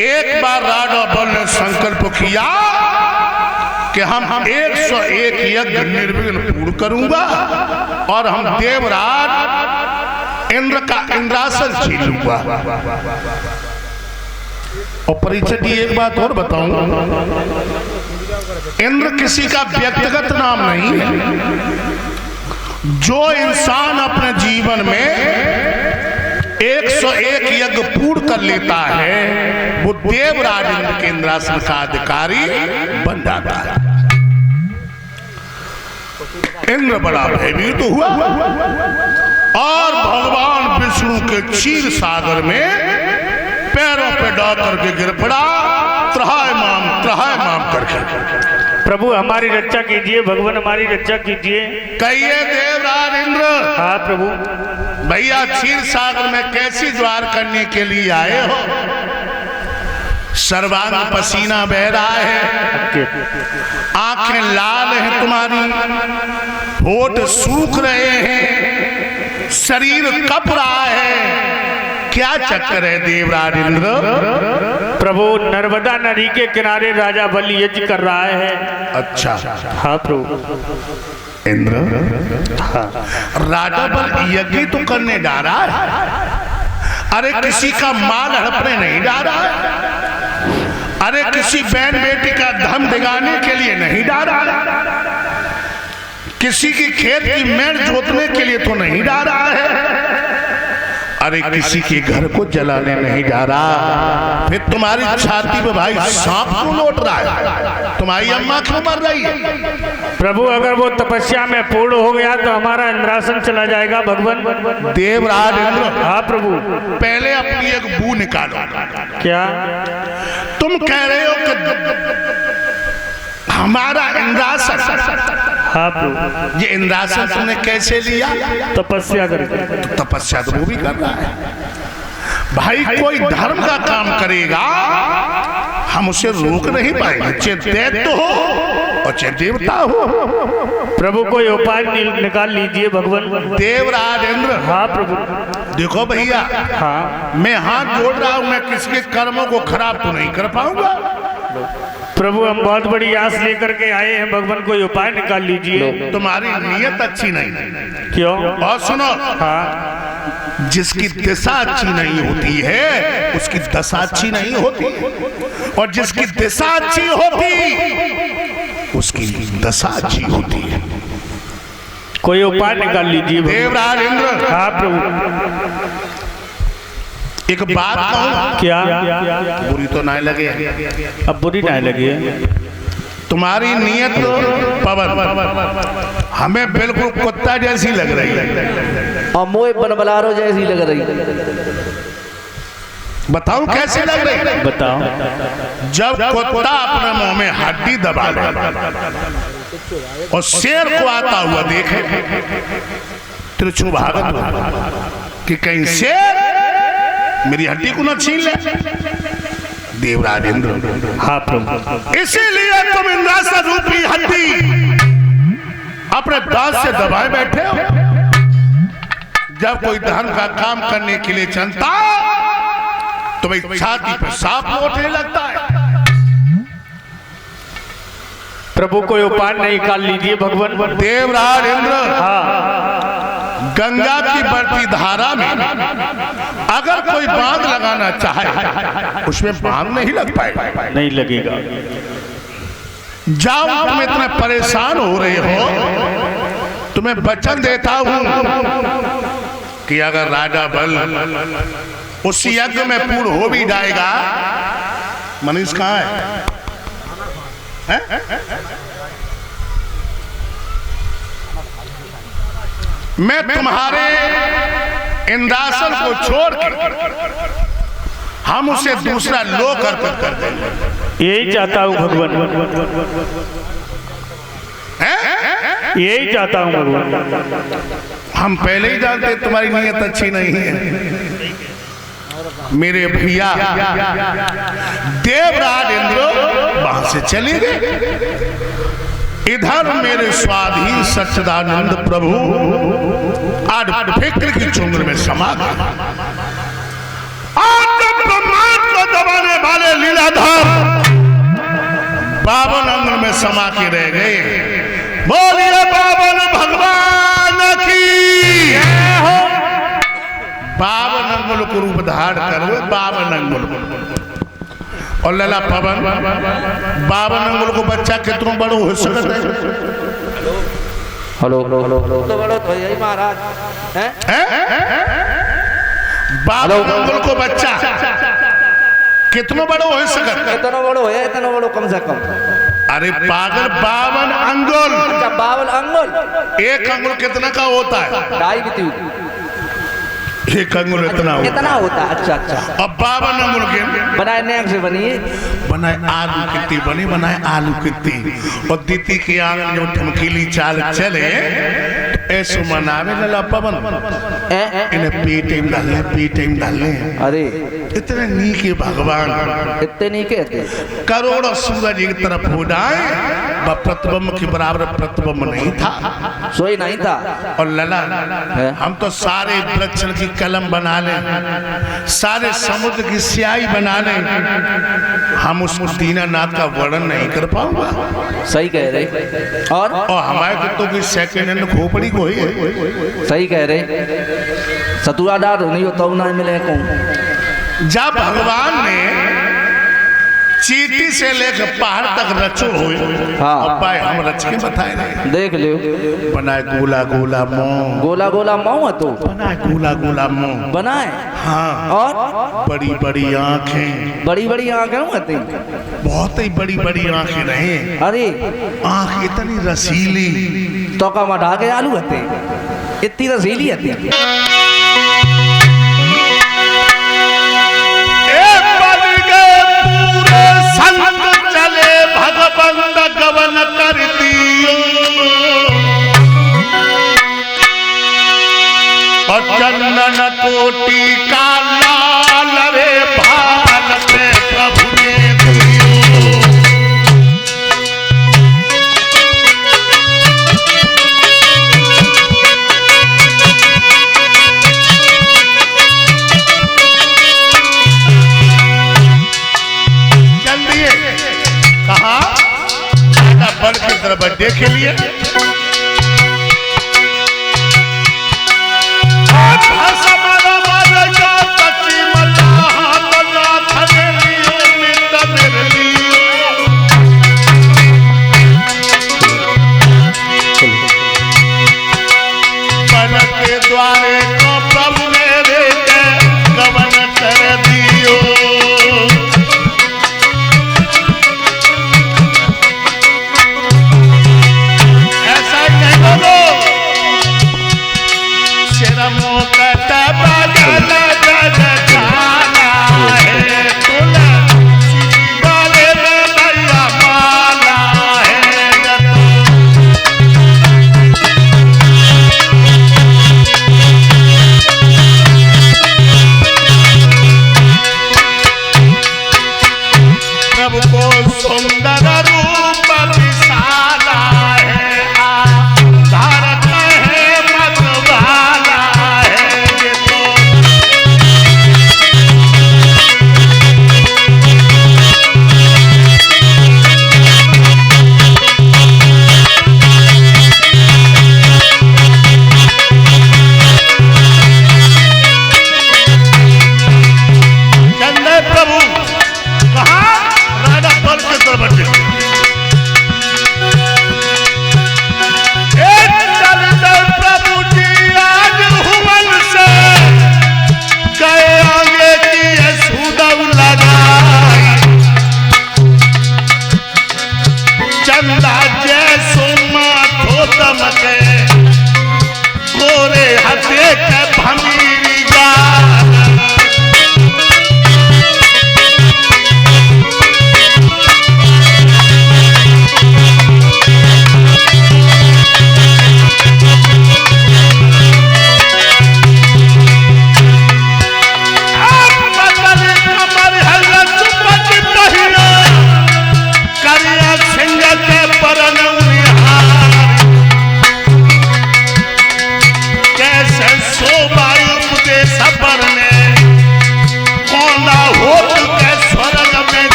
एक बार राजा बल ने संकल्प किया कि हम 101 यज्ञ निर्विघ्न पूर्ण करूंगा और हम देवराज इंद्र का इंद्रासन छीन लूंगा। और परिचय की एक बात और बताऊं, इंद्र किसी का व्यक्तिगत नाम नहीं है। जो इंसान अपने जीवन में 101 यज्ञ पूर्ण कर लेता है वो देवराज इंद्र के इंद्रासन का अधिकारी बन जाता है। इंद्र बड़ा भयभीत हुआ और भगवान विष्णु के क्षीर सागर में पैरों पे डाल करके गिर पड़ा, त्राहि माम करके। प्रभु हमारी रक्षा कीजिए, भगवान हमारी रक्षा कीजिए। कहिए देवराज इंद्र। हाँ प्रभु। भैया क्षीर सागर में कैसी ज्वार करने के लिए आए हो? सर्वांग पसीना बह रहा है, आंखें लाल हैं तुम्हारी, होठ सूख रहे हैं, शरीर कप रहा है, क्या चक्कर है देवराज इंद्र? प्रभु नर्मदा नदी के किनारे राजा बल यज्ञ कर रहा है। अच्छा। हाँ प्रभु। इंद्र, हाँ। राजा बल यज्ञ तो करने जा रहा है, अरे किसी का माल हड़पने नहीं जा रहा है, अरे किसी बहन बेटी का धन दिगाने के लिए नहीं जा रहा है, किसी की खेत की मेड़ जोतने के लिए तो नहीं जा रहा है, अरे किसी के घर को जलाने नहीं जा रहा। फिर तुम्हारी छाती पे भाई सांप क्यों लौट रहा है? तुम्हारी अम्मा क्यों मर रही है? प्रभु अगर वो तपस्या में पूर्ण हो गया तो हमारा इंद्रासन चला जाएगा भगवान। देवराज इंद्र। हाँ प्रभु। पहले अपनी एक बू निकालो। क्या तुम कह रहे हो कि हमारा इंद्रासन? हाँ प्रभु। ये इंद्रासन तुमने कैसे लिया? तपस्या करके। तपस्या तो वो भी कर रहा है भाई। कोई धर्म का काम करेगा हम उसे रोक नहीं पाएंगे, चाहे दैत्य हो और चाहे देवता हो। प्रभु कोई उपाय निकाल लीजिए भगवान। देवराज इंद्र। हाँ प्रभु। देखो भैया, हाँ मैं हाथ जोड़ रहा हूं, मैं किसके कर्मों को खराब तो नहीं कर पाऊंगा। प्रभु हम बहुत बड़ी आस लेकर के आए हैं भगवान, कोई उपाय निकाल लीजिए। तुम्हारी नीयत अच्छी नहीं। क्यों? और सुनो, हाँ। जिसकी दिशा अच्छी नहीं होती है उसकी दशा अच्छी नहीं होती, और जिसकी दिशा अच्छी होती उसकी दशा अच्छी होती है। कोई उपाय निकाल लीजिए देवराज इंद्र। हाँ प्रभु। एक बात कहूं? क्या? बुरी तो नहीं लगे? अब बुरी नहीं लगी। तुम्हारी नीयत पवन हमें बिल्कुल कुत्ता जैसी लग रही है और मोए बनबलारो जैसी लग रही है। बताऊं कैसे लग रही है? बताओ। जब कुत्ता अपने मुंह में हड्डी दबा ले और शेर को आता हुआ देखे तिरछू भागत कि कहीं शेर मेरी हड्डी को न छीन ले। देवराज इंद्र। हाँ प्रभु। इसीलिए तुम इंद्रासन रूपी हड्डी अपने दांत से दबाए बैठे हो। जब कोई धर्म का काम करने के लिए चलता तो भाई छाती पे सांप लौटने लगता है। प्रभु कोई उपाय निकाल लीजिए भगवान। देवराज इंद्र। हाँ। गंगा की बढ़ती धारा में अगर कोई बांध लगाना चाहे उसमें बांध नहीं लग पाएगा। नहीं लगेगा। जाओ, तुम इतने परेशान हो रहे हो, तुम्हें वचन देता हूं कि अगर राजा बल उस यज्ञ में पूर्ण हो भी जाएगा। मनीष कहाँ है? मैं तुम्हारे इंद्रासन को छोड़ के हम उसे दूसरा लोक अर्पित कर देंगे। यही चाहता हूँ भगवान। यही चाहता हूँ भगवान। हम पहले ही जानते तुम्हारी नीयत अच्छी नहीं है। मेरे भैया देवराज इंद्र वहां से चले गए। इधर मेरे स्वाधीन सच्चिदानंद प्रभु आज फिक्र की चुंगर में समा गए। आज ब्रह्मांड को दबाने वाले समा के रह गए। बोलिए बावन भगवान की। बावन अंगुल को रूप धारण कर 52 अंगुल और लला पवन 52 अंगुल को बच्चा कितना बड़ो हो सकता है? हेलो तो बड़ो तो यही महाराज हैं 52 अंगुल को बच्चा कितना बड़ो हो सकता है? इतना बड़ो है, इतना बड़ो कम से कम। अरे पागल 52 अंगुल। अच्छा 52 अंगुल। एक अंगुल कितना का होता है? 2.5 बिती। एक अंगुल इतना होता। अच्छा अच्छा। अब 52 अंगुल के बनाए नैक से बनी बनाए आलू कितनी बनी बनाए आलू कितनी और दीदी की आंगन जो ठमकीली चाल चले ऐसो मनावे लला पवन इन्हें पीटेम डालने। अरे इतने नीके भगवान इतने नीके करोड़ों सूरज एक तरफ हो जाए प्रतिबंब के बराबर प्रतिबंब नहीं था, सोई नहीं था। और लला हम तो सारे वृक्ष की कलम बना लें, सारे समुद्र की स्याही बना लें, हम उस दीनानाथ का वर्णन नहीं कर पाऊंगा। सही कह रहे। और हमारे तो भी सेकंड हैंड खोपड़ी को ही है। सही कह रहे। सतुआदार नहीं होता ना मिले कौन। जब भगवान ने चीटी से लेकर पहाड़ तक रचो हो हम रच के बताए रहे। देख लो बनाए गोला गोला मुंह। गोला गोला मुंह है तो बनाए गोला गोला मुंह बनाए। हाँ और बड़ी बड़ी आंखें। बड़ी बड़ी आंखें होती बहुत ही बड़ी बड़ी आंखें रहे। अरे आंख इतनी रसीली तो का मढ़ा के आलू होते इतनी रसीली होती। संग चले भगवंत गवन कर दियो और चंदन कोटि का लाल रे भाल पे प्रभु ने दियो। बल की तरफ बर्थडे के लिए बल के द्वारे को प्रभु ने देखे गवन कर दियो। प्रभु कहा राजा बल के तरफ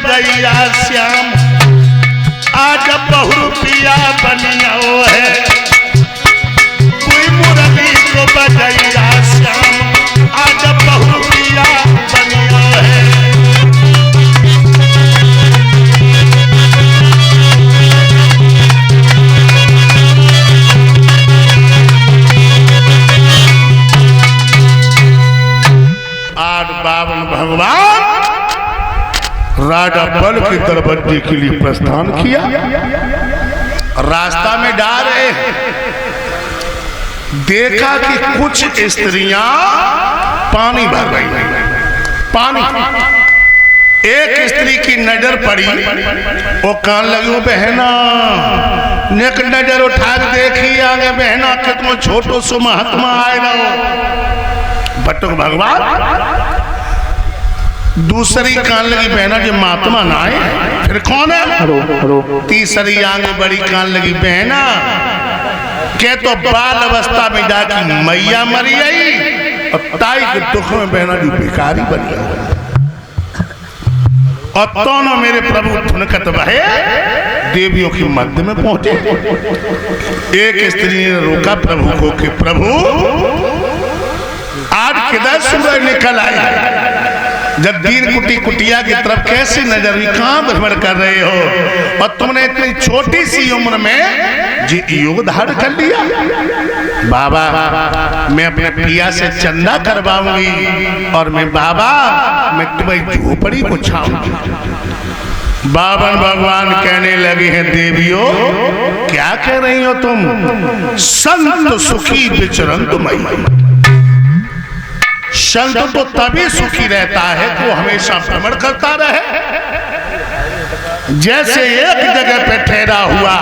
बजैया श्याम आज बहुरुपिया बनियो है कोई मुरली को बजैया श्याम आज बहुरुपिया बनियो है आज बावन भगवान राजा बल की दरबंदी के लिए प्रस्थान किया। रास्ता में जा रहे देखा कि कुछ स्त्रियां पानी भर रही पानी। एक स्त्री की नजर पड़ी वो कान लगी वो बहना नेक नजर उठा के देखी आगे बहना कि तुम छोटो सो महात्मा आए रहो बटुक भगवान। दूसरी कान लगी बहना जो महात्मा ना आए फिर कौन है। तीसरी आगे बड़ी कान लगी बहना के तो बाल अवस्था में जाके मैया मरी आई और ताई के दुख में बहना जो भिखारी बनी और दोनों मेरे प्रभु धुनकत बहे देवियों की मध्य में पहुंचे। एक स्त्री ने रोका प्रभु को कि प्रभु आज किधर सूरज निकल आया जब दीन कुटी कुटिया की तरफ कैसे नजर हुई कहां भ्रमण कर रहे हो और तुमने इतनी छोटी सी उम्र में जी योग धारण कर लिया। बाबा मैं अपने पिया से चंदा करवाऊंगी और मैं बाबा मैं तुम्हें झोपड़ी को छाऊंगी। बावन भगवान कहने लगे हैं देवियों क्या कह रही हो तुम। संत सुखी विचरंत मई संत तो तभी सुखी रहता है कि वो हमेशा भ्रमण करता रहे। जैसे एक जगह पे ठहरा हुआ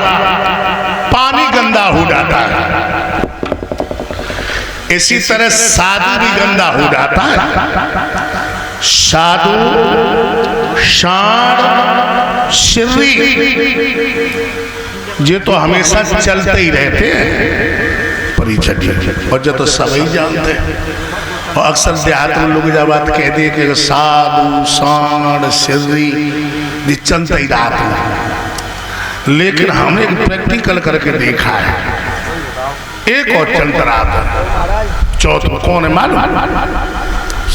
पानी गंदा हो जाता है इसी तरह साधु भी गंदा हो जाता है। साधु शाण श्री ये तो हमेशा चलते ही रहते हैं परिचय और जो तो सभी जानते हैं। और अक्सर देहात में लोग जब बात कह दिए कि साधु साण श्री चलते ही रहते हैं लेकिन हमने एक प्रैक्टिकल करके देखा है एक और चलता रहा चौथ कौन है मालूम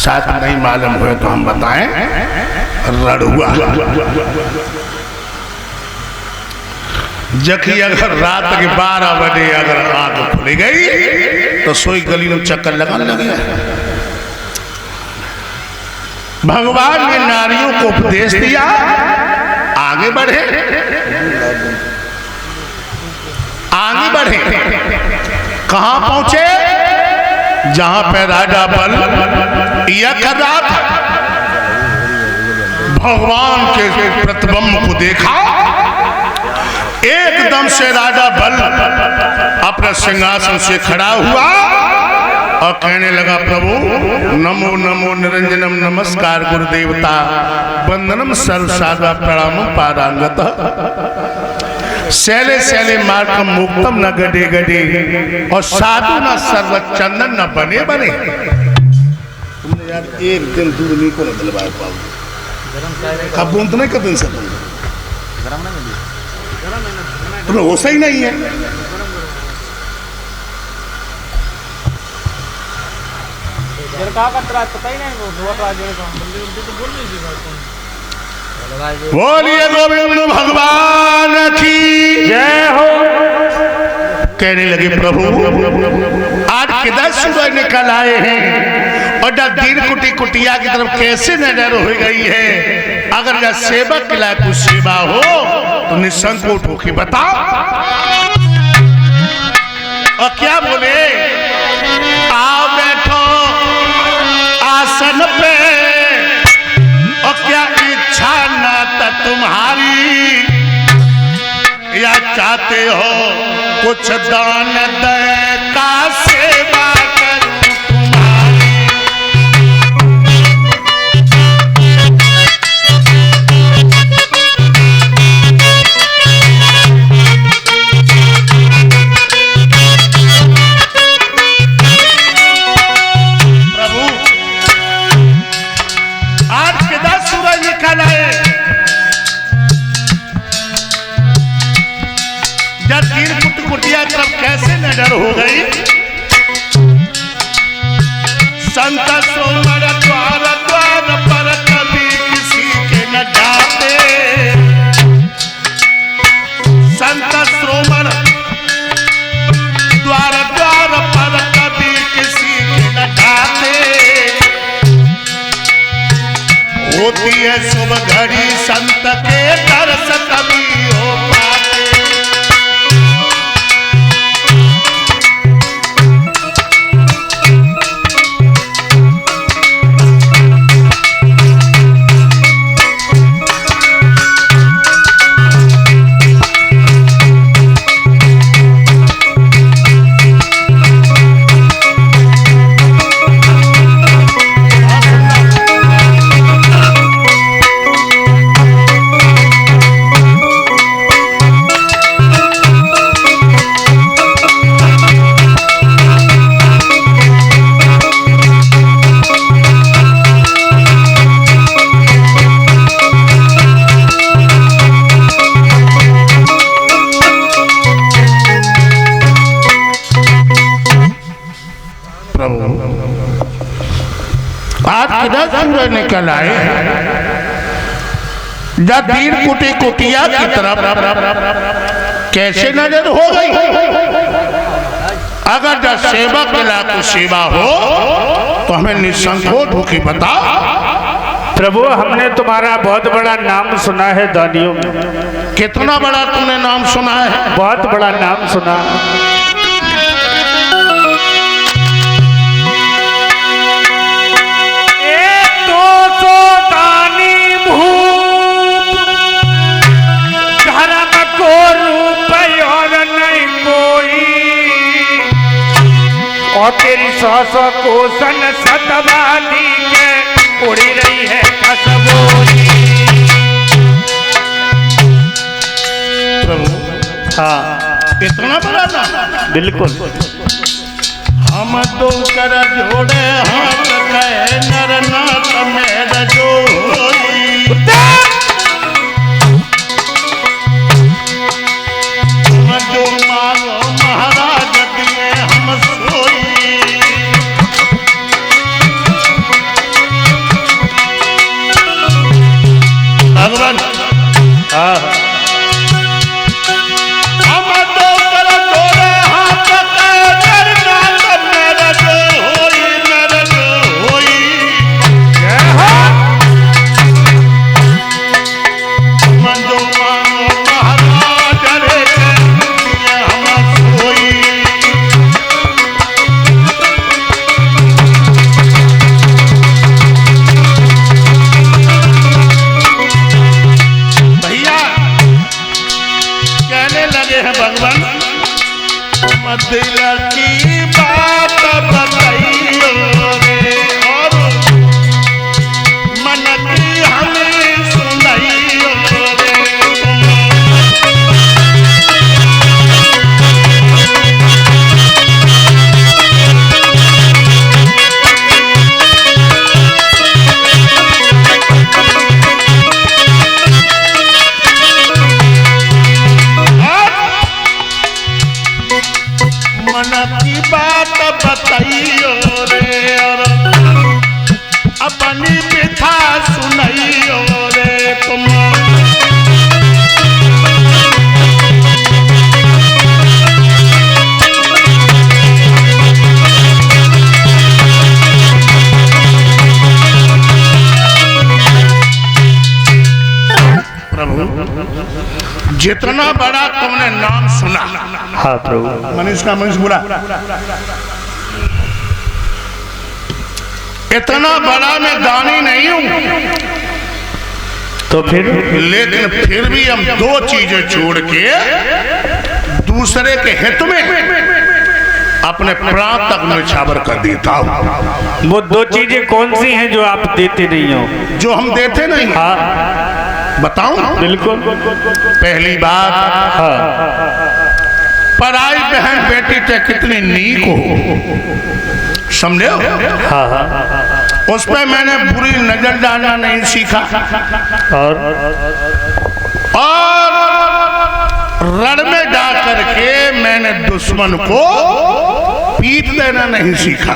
शायद नहीं मालूम हुए तो हम बताएं रड़ुआ। जखी अगर रात के 12 बजे अगर आंख खुली गई तो सोई गली में चक्कर लगाने लगे। भगवान ने नारियों को उपदेश दिया आगे बढ़े आगे बढ़े कहां पहुंचे जहां पे राजा बल यह कर रहा था। भगवान के प्रतिबिंब को देखा एकदम से राजा बल अपने सिंहासन से खड़ा हुआ और कहने लगा प्रभु नमो नमो निरंजनम नमस्कार गुरुदेवता वंदनम सर्वसादा प्रणामम पादांगत शैले शैले मार्गम मुक्तम न गडे गडे और साधु न सर्व चंदन न बने बने। तुमने यार एक दिन दूध नहीं को दिलवा पाओगे कब बोलते नहीं कब दिन से तुम्हें होश ही नहीं है। बोलिए गोविंद भगवान की जय हो। कहने लगे प्रभु आज किधर सूरज निकल आए हैं और जब दिन कुटी कुटिया की तरफ कैसे नजर हो गई है। अगर जब सेवक के लिए कुछ सेवा हो तो निसंकोच होके बताओ। और क्या बोले आओ बैठो आसन पे और क्या इच्छा ना था तुम्हारी या चाहते हो कुछ दान दे का सेवा करूं तुम्हारी। प्रभु आज के 10 सूरज निकल आए जब तीन कुटिया तब कैसे नजर हो गई। संत सोमर द्वार द्वार पर कभी किसी के न जाते। संत सोमर द्वार द्वार पर कभी किसी के न जाते। होती है शुभ घड़ी संत के दर्श कभी हो पाते। आज किधर सूरज निकल आए। जब तीन कुटिया की तरफ कैसे नजर हो गई। अगर जब सेवा के लायक सेवा हो तो हमें निसंकोच होकर बता। प्रभु हमने तुम्हारा बहुत बड़ा नाम सुना है दानियों में। कितना बड़ा तुमने नाम सुना है। बहुत बड़ा नाम सुना। और तेरी सौ कोसन सतवाली के उड़ी रही है कसबोरी। हाँ इतना बड़ा ना। बिल्कुल। हम तो कर जोड़े हाथ कहे नर नाथ मेरा जोड़ी। हम जो मांगो महाराज दिए हम सोई। भगवान हाँ हम तो कर जोड़े हाथ कहे नर नाथ मेरा जोड़ी मेरा जोड़ी। हम जो मांगो महाराज रे दिए हम सोई। भैया कहने लगे हैं भगवान दिल की बात बताइयो रे और मन की हमें सुनाइयो रे। मन की बात बताइयो रे और अपनी व्यथा सुनाइयो रे तुम। प्रभु जितना बड़ा तुमने नाम सुना। हाँ प्रभु। मनीष का मनीष बोला इतना बड़ा मैं दानी नहीं हूं। तो फिर लेकिन फिर भी हम दो चीजें छोड़ के दूसरे के हित में अपने प्राण तक न्यौछावर कर देता हूं। वो दो चीजें कौन सी हैं जो आप देते नहीं हो। जो हम देते नहीं। हाँ बताऊं। बिल्कुल। पहली बात हाँ पराई बहन बेटी ते कितनी नीक हो समझे हो। हाँ हाँ उस पर मैंने बुरी नजर डालना नहीं सीखा। और रण में जा करके मैंने दुश्मन को पीट देना नहीं सीखा।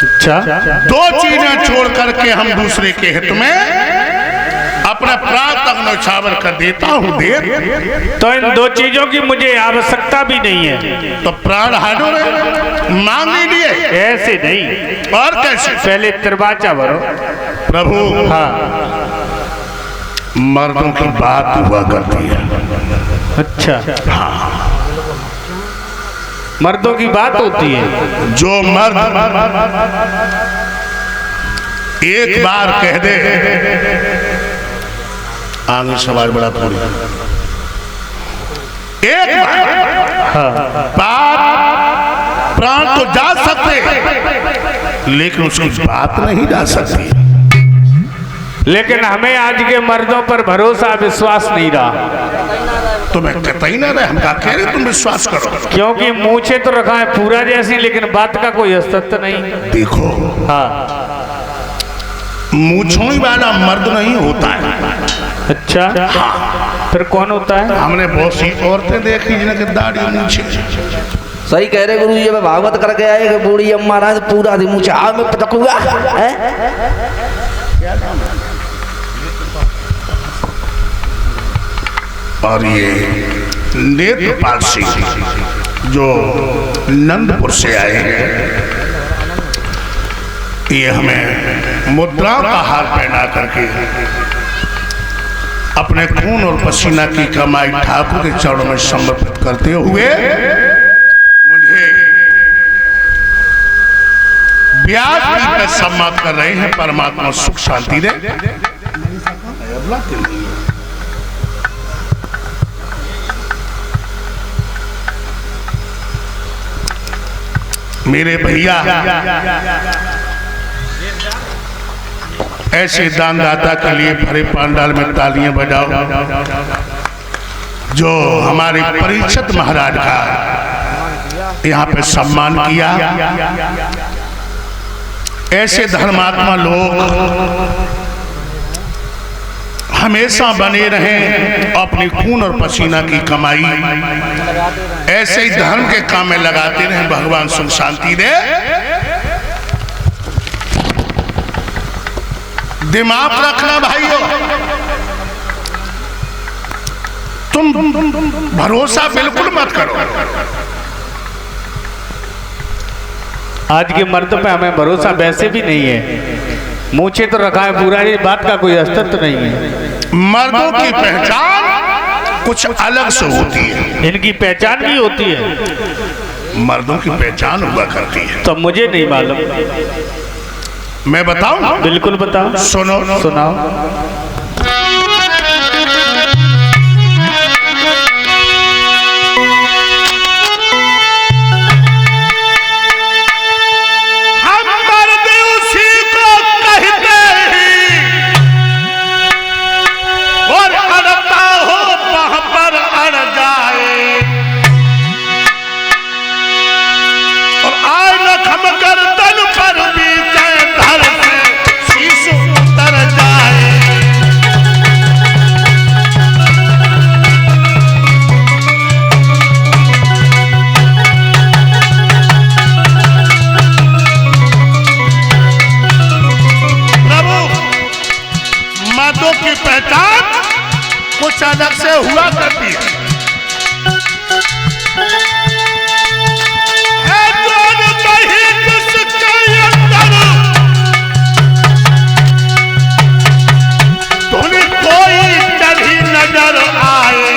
अच्छा, दो चीजें छोड़ करके हम दूसरे के हित में अपना प्राण तक न्यौछावर कर देता हूँ। देर तो इन दो चीजों की मुझे आवश्यकता भी नहीं है। तो प्राण हाजिर है, मांग लीजिए। ऐसे नहीं, और कैसे? पहले त्रिवाचा भरो। प्रभु, हाँ, मर्दों की बात हुआ करती है। अच्छा, हाँ, मर्दों की बात होती है। जो मर्द एक बार कह दे आगे सवाल बड़ा थोड़ी, एक बार प्राण तो जा सकते लेकिन उसकी बात नहीं जा सकती। लेकिन हमें आज के मर्दों पर भरोसा विश्वास नहीं रहा। तो मैं कहता ही ना रहे, हम क्या कह रहे तुम विश्वास करो। क्योंकि मूछे तो रखा है पूरा जैसी, लेकिन बात का कोई अस्तित्व नहीं। देखो, हाँ, मूछों वाला मर्द नहीं होता है। अच्छा, हाँ। फिर कौन होता है? हमने बहुत सी औरतें देखी जिनके दाढ़ी मूछे। सही कह रहे गुरु जी। मैं भागवत करके आए कि बूढ़ी अम्मा रहा पूरा दिन मुझे आ में पटकूंगा। और ये नेत्रपाल सिंह जो नंदपुर से आए हैं, ये हमें मुद्राओं का हार पहना करके अपने खून और पसीना की कमाई ठाकुर के चरणों में समर्पित करते हुए मुझे व्यासपीठ पर सम्मान कर रहे हैं। परमात्मा सुख शांति दे। मेरे भैया, ऐसे दानदाता के लिए भरे पंडाल में तालियां बजाओ जो हमारे परीक्षित महाराज का यहाँ पे सम्मान किया। ऐसे धर्मात्मा लोग हमेशा बने रहें, अपनी खून और पसीना की कमाई ऐसे ही धर्म के काम में लगाते रहें। भगवान सुख शांति दे। दिमाग रखना भाइयों, तुम भरोसा बिल्कुल मत करो। आज के मर्द पे हमें भरोसा वैसे भी नहीं है। मूछे तो रखा है पूरा, ये बात का कोई अस्तित्व नहीं है। मर्दों की पहचान कुछ अलग से होती है। इनकी पहचान भी होती है। मर्दों की पहचान हुआ करती है। तो मुझे नहीं मालूम। मैं बताऊं? बिल्कुल बताओ। सुनो, सुनाओ। अलग से हुआ करती है। तुम्हें कोई तभी नजर आए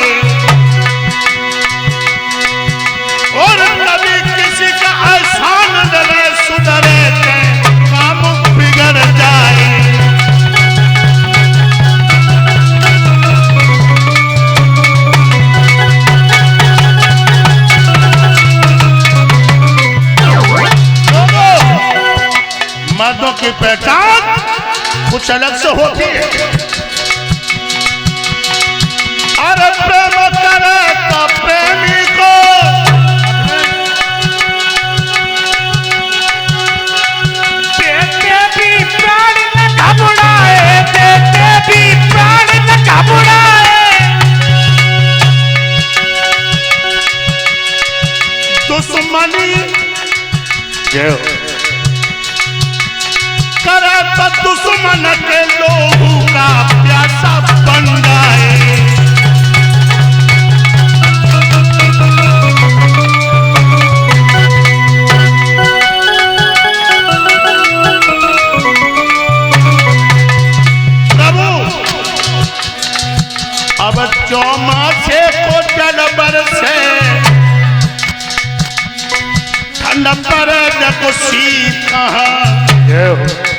और कभी किसी का एहसान डरे सुधरे काम बिगड़ जाए। मर्दों की पहचान कुछ अलग से होती है। अरे प्रेम करे तो प्रेमी को देते भी प्राण न घबराए, देते भी प्राण न घबराए। दुश्मन के लोहू का प्यासा बन जाए। प्रभु अब चौमासे को जल बरसे, ठंड पर को शीत कहाँ।